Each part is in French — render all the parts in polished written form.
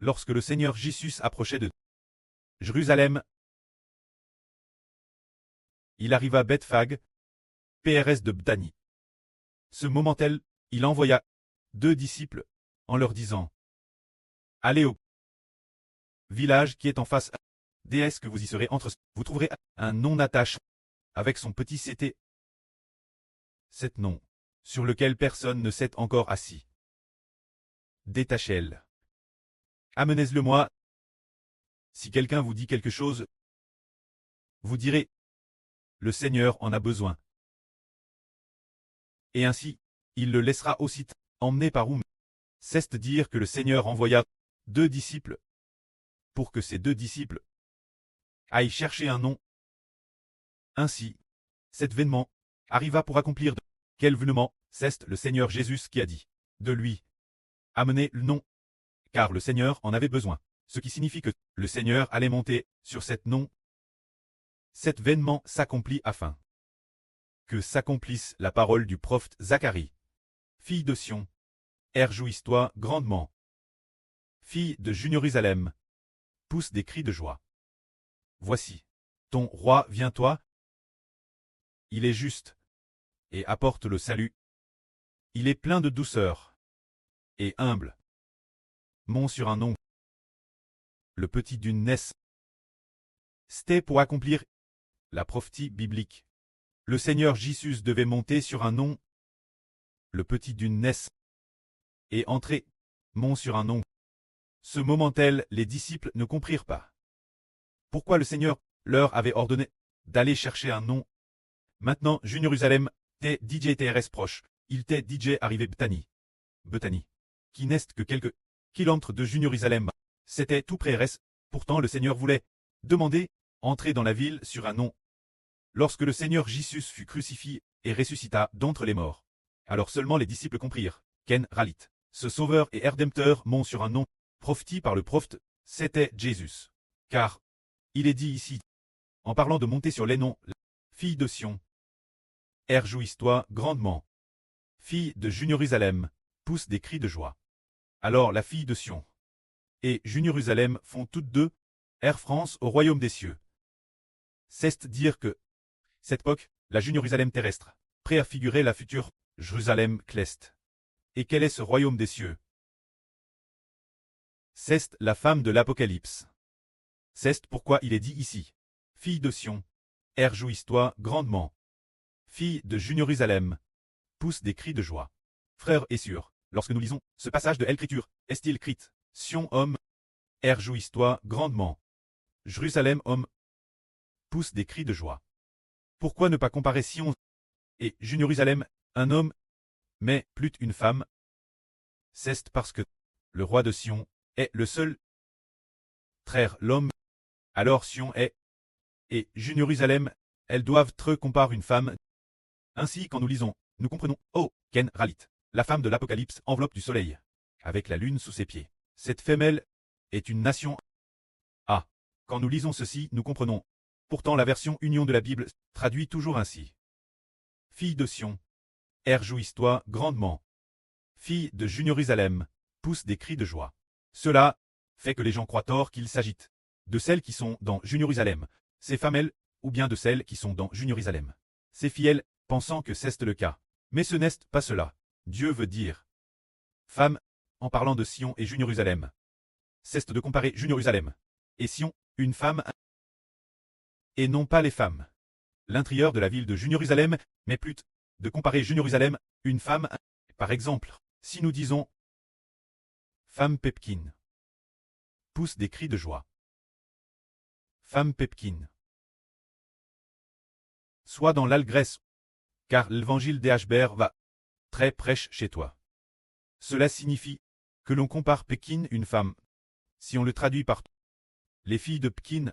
Lorsque le Seigneur Jésus approchait de Jérusalem, il arriva à Bethphage, PRS de Bethanie. Ce moment-là, il envoya 2 disciples, en leur disant: Allez au village qui est en face, déesse que vous y serez entre, vous trouverez un non-attache, avec son petit ct. Cet nom, sur lequel personne ne s'est encore assis. Détachez-le. Amenez-le-moi. Si quelqu'un vous dit quelque chose, vous direz: le Seigneur en a besoin. Et ainsi, il le laissera aussitôt emmener par où. C'est dire que le Seigneur envoya 2 disciples, pour que ces 2 disciples aillent chercher un nom. Ainsi, cet événement arriva pour accomplir de quel événement. C'est le Seigneur Jésus qui a dit de lui: amenez le nom, car le Seigneur en avait besoin. Ce qui signifie que le Seigneur allait monter sur cet nom. Cet événement s'accomplit afin que s'accomplisse la parole du prophète Zacharie. Fille de Sion, réjouis-toi grandement. Fille de Jérusalem, pousse des cris de joie. Voici, ton roi vient toi. Il est juste, et apporte le salut. Il est plein de douceur, et humble. Mont sur un ongle. Le petit d'une naisse. C'était pour accomplir la prophétie biblique. Le Seigneur Jésus devait monter sur un nom, le petit d'une naisse, et entrer, mont sur un ongle. Ce moment-là, les disciples ne comprirent pas pourquoi le Seigneur leur avait ordonné d'aller chercher un nom. Maintenant, Jérusalem, t'es DJ TRS proche, il t'est DJ arrivé Bethanie. Bethanie, qui n'est que quelques kilomètres de Jérusalem. C'était tout près RS, pourtant le Seigneur voulait demander, entrer dans la ville sur un nom. Lorsque le Seigneur Jésus fut crucifié et ressuscita d'entre les morts, alors seulement les disciples comprirent qu'en réalité, ce sauveur et rédempteur mont sur un nom, prophétisé par le prophète, c'était Jésus. Car, il est dit ici, en parlant de monter sur les noms, fille de Sion, réjouis-toi grandement. Fille de Jérusalem, pousse des cris de joie. Alors la fille de Sion et Jérusalem font toutes deux Air France au royaume des cieux. C'est dire que, cette époque, la Jérusalem terrestre, préfigurait la future Jérusalem céleste. Et quel est ce royaume des cieux? C'est la femme de l'Apocalypse. C'est pourquoi il est dit ici: fille de Sion, réjouis-toi grandement. Fille de Jérusalem, pousse des cris de joie. Frères et sœurs, lorsque nous lisons ce passage de l'Écriture, est-il écrit: Sion homme, réjouis-toi grandement. Jérusalem homme, pousse des cris de joie. Pourquoi ne pas comparer Sion et Jérusalem, un homme, mais plus une femme? C'est parce que le roi de Sion est le seul traire l'homme, alors Sion est, et Jérusalem, elles doivent être comparer une femme. Ainsi, quand nous lisons, nous comprenons: oh, Ken Ralit, la femme de l'Apocalypse enveloppe du soleil, avec la lune sous ses pieds. Cette femelle est une nation. Ah, quand nous lisons ceci, nous comprenons. Pourtant, la version Union de la Bible traduit toujours ainsi: fille de Sion, réjouis-toi grandement. Fille de Jérusalem, pousse des cris de joie. Cela fait que les gens croient tort qu'il s'agit de celles qui sont dans Jérusalem, ces femelles, ou bien de celles qui sont dans Jérusalem. Ces filles, pensant que c'est le cas. Mais ce n'est pas cela. Dieu veut dire femme, en parlant de Sion et Jérusalem. C'est de comparer Jérusalem et Sion, une femme, et non pas les femmes. L'intérieur de la ville de Jérusalem, mais plutôt de comparer Jérusalem, une femme. Par exemple, si nous disons femme Pepkin, pousse des cris de joie. Femme Pepkin. Sois dans l'algresse, car l'évangile d'Hbert va très prêche chez toi. Cela signifie que l'on compare Pékin une femme. Si on le traduit par les filles de Pékin,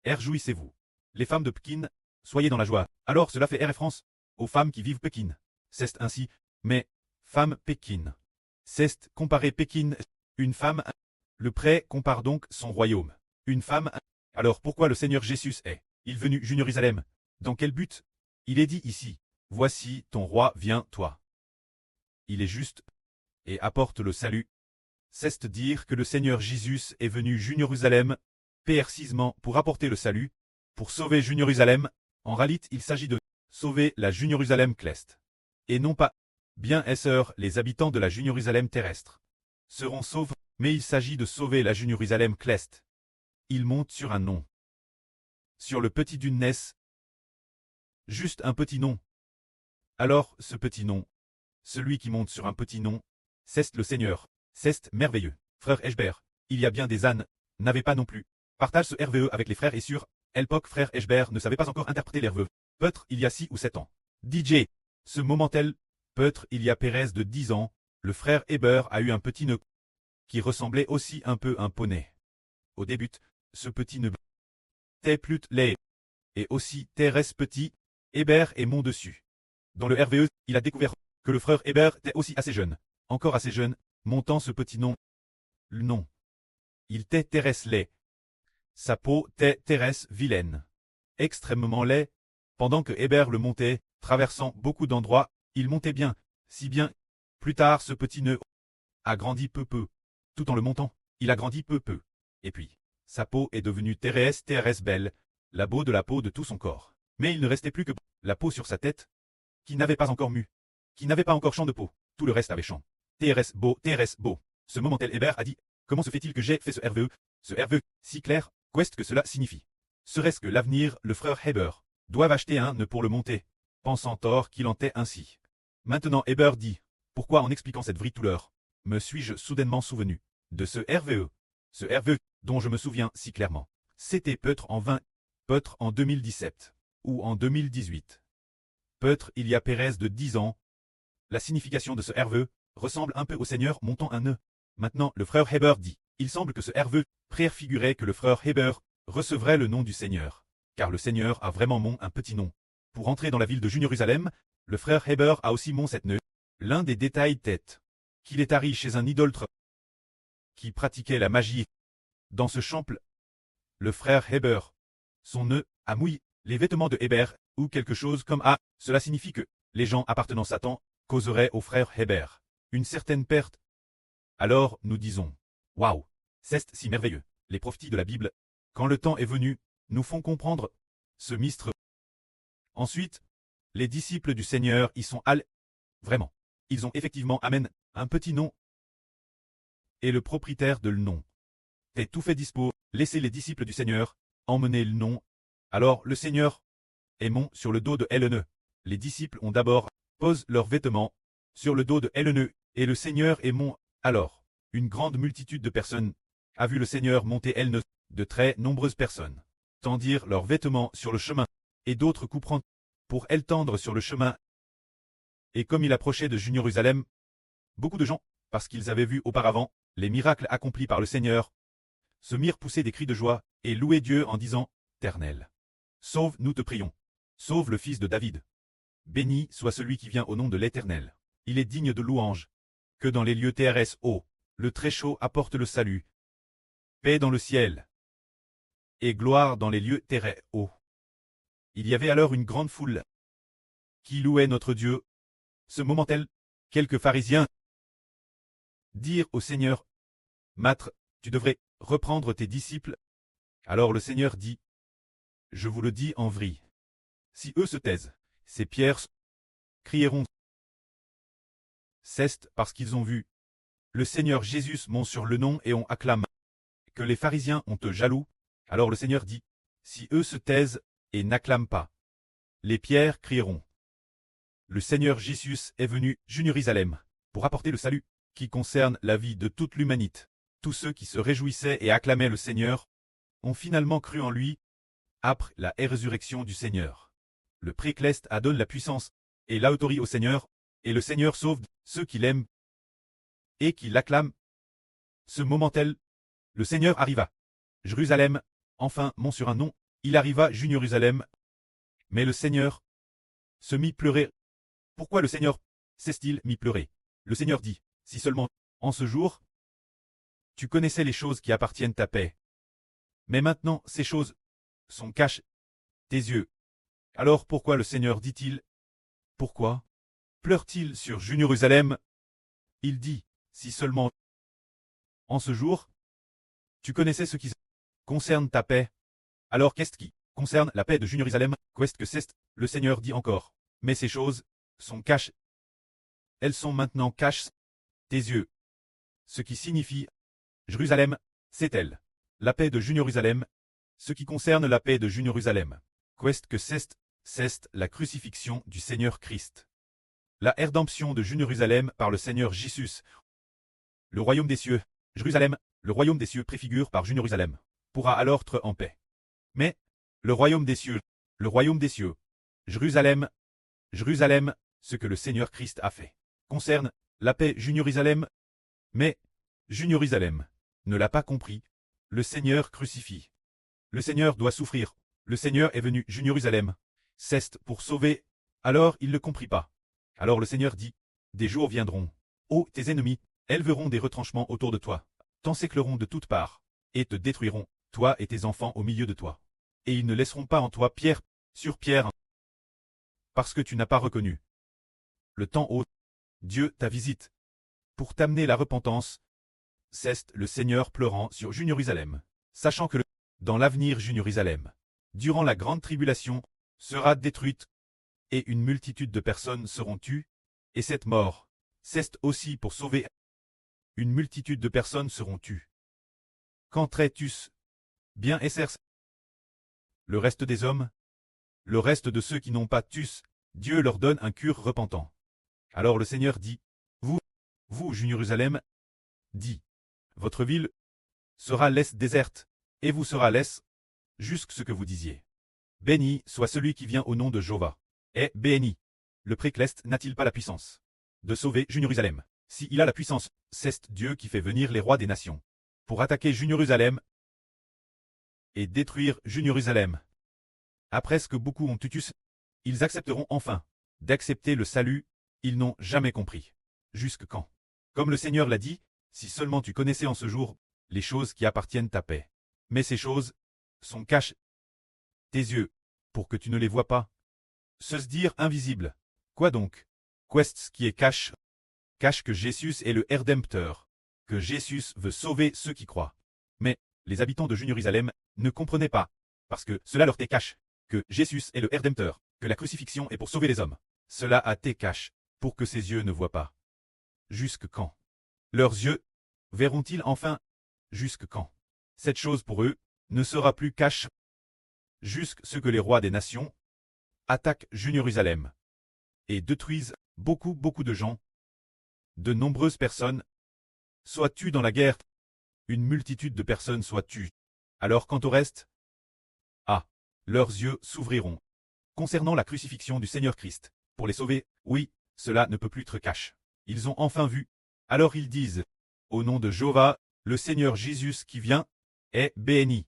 réjouissez-vous. Les femmes de Pékin, soyez dans la joie. Alors cela fait Air France aux femmes qui vivent Pékin. C'est ainsi, mais femme Pékin. C'est comparer Pékin, une femme. Le prêt compare donc son royaume. Une femme. Alors pourquoi le Seigneur Jésus est-il venu Jérusalem? Dans quel but? Il est dit ici: voici ton roi vient toi. Il est juste, et apporte le salut. C'est dire que le Seigneur Jésus est venu Jérusalem, précisément pour apporter le salut, pour sauver Jérusalem. En réalité, il s'agit de sauver la Jérusalem céleste. Et non pas, bien et sœurs, les habitants de la Jérusalem terrestre seront sauvés, mais il s'agit de sauver la Jérusalem céleste. Il monte sur un nom. Sur le petit d'une naisse. Juste un petit nom. Alors, ce petit nom, celui qui monte sur un petit nom, c'est le Seigneur. C'est merveilleux. Frère Eschbert, il y a bien des ânes, n'avait pas non plus. Partage ce RVE avec les frères et sur Elpoc. Frère Eschbert ne savait pas encore interpréter l'RVE. Peut-être il y a 6 ou 7 ans. DJ. Ce moment-tel, peut-être il y a Pérez de 10 ans, le frère Heber a eu un petit nœud qui ressemblait aussi un peu à un poney. Au début, ce petit nœud était plus laid. Et aussi Thérèse petit, Heber est mon dessus. Dans le RVE, il a découvert que le frère Heber était aussi assez jeune. Encore assez jeune, montant ce petit nom. Le nom. Il était Thérèse laid. Sa peau était Thérèse vilaine. Extrêmement laid. Pendant que Heber le montait, traversant beaucoup d'endroits, il montait bien, si bien. Plus tard, ce petit nœud a grandi peu. Tout en le montant, il a grandi peu. Et puis, sa peau est devenue Thérèse belle, la peau de tout son corps. Mais il ne restait plus que la peau sur sa tête, qui n'avait pas encore mu, qui n'avait pas encore champ de peau. Tout le reste avait champ. Thérèse beau. Ce moment-tel Heber a dit, comment se fait-il que j'ai fait ce RVE, si clair, qu'est-ce que cela signifie? Serait-ce que l'avenir, le frère Heber, doivent acheter un nœud pour le monter, pensant tort qu'il en était ainsi. Maintenant Heber dit, pourquoi en expliquant cette vraie douleur, me suis-je soudainement souvenu de ce RVE dont je me souviens si clairement. C'était peut-être en 20, peut-être en 2017, ou en 2018. Peut-être il y a Pérez de 10 ans. La signification de ce RVE ressemble un peu au Seigneur montant un nœud. Maintenant, le frère Heber dit, il semble que ce RVE préfigurait que le frère Heber recevrait le nom du Seigneur, car le Seigneur a vraiment mon un petit nom. Pour entrer dans la ville de Jérusalem, le frère Heber a aussi mon cette nœud. L'un des détails tête qu'il est arrivé chez un idolâtre qui pratiquait la magie. Dans ce temple, le frère Heber, son nœud, a mouillé les vêtements de Heber, ou quelque chose comme ah, cela signifie que les gens appartenant à Satan causeraient au frère Heber une certaine perte. Alors nous disons, waouh, c'est si merveilleux. Les prophéties de la Bible, quand le temps est venu, nous font comprendre ce mystère. Ensuite, les disciples du Seigneur y sont allés. Vraiment. Ils ont effectivement amène un petit nom. Et le propriétaire de le nom est tout fait dispo, laissez les disciples du Seigneur emmener le nom. Alors le Seigneur est mon sur le dos de Hélène. Les disciples ont d'abord posé leurs vêtements sur le dos de Hélène, et le Seigneur est mon. Alors, une grande multitude de personnes a vu le Seigneur monter Hélène, de très nombreuses personnes tendirent leurs vêtements sur le chemin, et d'autres couperont pour elles tendre sur le chemin. Et comme il approchait de Jérusalem, beaucoup de gens, parce qu'ils avaient vu auparavant les miracles accomplis par le Seigneur, se mirent pousser des cris de joie, et louer Dieu en disant, Éternel, sauve, nous te prions, sauve le fils de David. Béni soit celui qui vient au nom de l'Éternel. Il est digne de louange. Que dans les lieux terrestres hauts, le Très-Chaud apporte le salut. Paix dans le ciel. Et gloire dans les lieux terrestres hauts. Il y avait alors une grande foule qui louait notre Dieu. Ce moment-tel, quelques pharisiens dirent au Seigneur, Maître, tu devrais reprendre tes disciples. Alors le Seigneur dit, je vous le dis en vrai. Si eux se taisent, ces pierres crieront. C'est parce qu'ils ont vu le Seigneur Jésus monte sur le nom et on acclame. Que les pharisiens ont eux jaloux. Alors le Seigneur dit, si eux se taisent et n'acclament pas, les pierres crieront. Le Seigneur Jésus est venu Jérusalem pour apporter le salut qui concerne la vie de toute l'humanité. Tous ceux qui se réjouissaient et acclamaient le Seigneur ont finalement cru en lui après la résurrection du Seigneur. Le précleste a donné la puissance et l'autorité au Seigneur, et le Seigneur sauve ceux qui l'aiment et qui l'acclament. Ce moment-tel, le Seigneur arriva. Jérusalem, enfin, mont sur un nom, il arriva Jérusalem. Mais le Seigneur se mit pleurer. Pourquoi le Seigneur s'est-il mis pleurer? Le Seigneur dit, si seulement, en ce jour, tu connaissais les choses qui appartiennent à paix. Mais maintenant, ces choses sont cachées tes yeux. Alors pourquoi le Seigneur dit-il? Pourquoi pleure-t-il sur Jérusalem? Il dit, si seulement En ce jour, tu connaissais ce qui concerne ta paix. Alors qu'est-ce qui concerne la paix de Jérusalem? Qu'est-ce que c'est? Le Seigneur dit encore. Mais ces choses sont cachées. Elles sont maintenant cachées tes yeux. Ce qui signifie Jérusalem, c'est elle. La paix de Jérusalem. Ce qui concerne la paix de Jérusalem. Qu'est-ce que c'est? C'est la crucifixion du Seigneur Christ. La rédemption de Jérusalem par le Seigneur Jésus. Le royaume des cieux, Jérusalem, le royaume des cieux préfigure par Jérusalem, pourra alors être en paix. Mais, le royaume des cieux, Jérusalem, Jérusalem, ce que le Seigneur Christ a fait, concerne la paix Jérusalem. Mais, Jérusalem ne l'a pas compris, le Seigneur crucifie. Le Seigneur doit souffrir, le Seigneur est venu Jérusalem, c'est pour sauver, alors il ne comprit pas. Alors le Seigneur dit, des jours viendront, ô tes ennemis, élèveront des retranchements autour de toi, t'encercleront de toutes parts, et te détruiront, toi et tes enfants au milieu de toi. Et ils ne laisseront pas en toi pierre sur pierre, parce que tu n'as pas reconnu le temps haut. Dieu ta visite, pour t'amener la repentance. C'est le Seigneur pleurant sur Jérusalem, sachant que dans l'avenir Jérusalem, durant la grande tribulation, sera détruite, et une multitude de personnes seront tues, et cette mort, c'est aussi pour sauver. Une multitude de personnes seront tues. Qu'entrais-tu bien esser le reste des hommes? Le reste de ceux qui n'ont pas tus, Dieu leur donne un cœur repentant. Alors le Seigneur dit, vous Jérusalem, dit, votre ville sera laisse déserte, et vous sera laisse, jusqu'à ce que vous disiez. Béni soit celui qui vient au nom de Jéhovah. Et béni. Le précleste n'a-t-il pas la puissance de sauver Jérusalem? Si il a la puissance, c'est Dieu qui fait venir les rois des nations pour attaquer Jérusalem et détruire Jérusalem. Après ce que beaucoup ont tutus, ils accepteront enfin d'accepter le salut, ils n'ont jamais compris. Jusque quand? Comme le Seigneur l'a dit, si seulement tu connaissais en ce jour les choses qui appartiennent à paix. Mais ces choses sont cachées tes yeux, pour que tu ne les vois pas. Se dire invisible. Quoi donc? Qu'est-ce qui est cache? Cache que Jésus est le Rédempteur, que Jésus veut sauver ceux qui croient. Mais, les habitants de Jérusalem ne comprenaient pas, parce que cela leur était cache, que Jésus est le Rédempteur, que la crucifixion est pour sauver les hommes. Cela a été cache, pour que ses yeux ne voient pas. Jusque quand? Leurs yeux verront-ils enfin? Jusque quand? Cette chose pour eux ne sera plus cache. Jusque ce que les rois des nations attaquent Jérusalem et détruisent beaucoup de gens. De nombreuses personnes soient tuées dans la guerre. Une multitude de personnes soient tuées. Alors quant au reste, leurs yeux s'ouvriront. Concernant la crucifixion du Seigneur Christ, pour les sauver, oui, cela ne peut plus être cache. Ils ont enfin vu. Alors ils disent, au nom de Jéhovah, le Seigneur Jésus qui vient, est béni.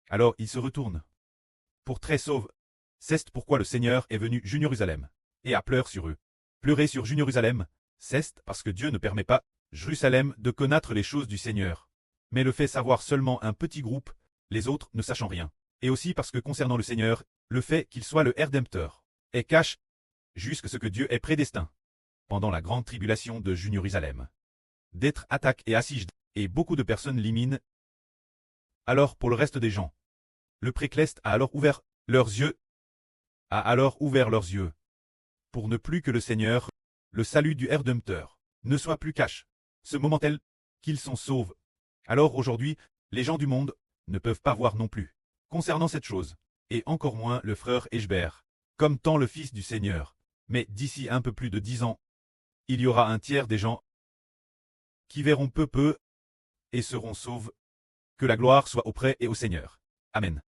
Alors ils se retournent pour très sauve. C'est pourquoi le Seigneur est venu Jérusalem, et a pleuré sur eux. Pleurer sur Jérusalem, c'est parce que Dieu ne permet pas, Jérusalem, de connaître les choses du Seigneur, mais le fait savoir seulement un petit groupe, les autres ne sachant rien. Et aussi parce que concernant le Seigneur, le fait qu'il soit le Rédempteur, est cache, jusqu'à ce que Dieu ait prédestiné, pendant la grande tribulation de Jérusalem, d'être attaqué et assis, et beaucoup de personnes l'iminent. Alors pour le reste des gens, le précleste a alors ouvert leurs yeux, pour ne plus que le Seigneur, le salut du Rédempteur, ne soit plus cache. Ce moment tel qu'ils sont sauvés. Alors aujourd'hui, les gens du monde ne peuvent pas voir non plus. Concernant cette chose, et encore moins le frère Échbert, comme tant le Fils du Seigneur, mais d'ici un peu plus de 10 ans, il y aura un tiers des gens qui verront peu et seront sauvés. Que la gloire soit auprès et au Seigneur. Amen.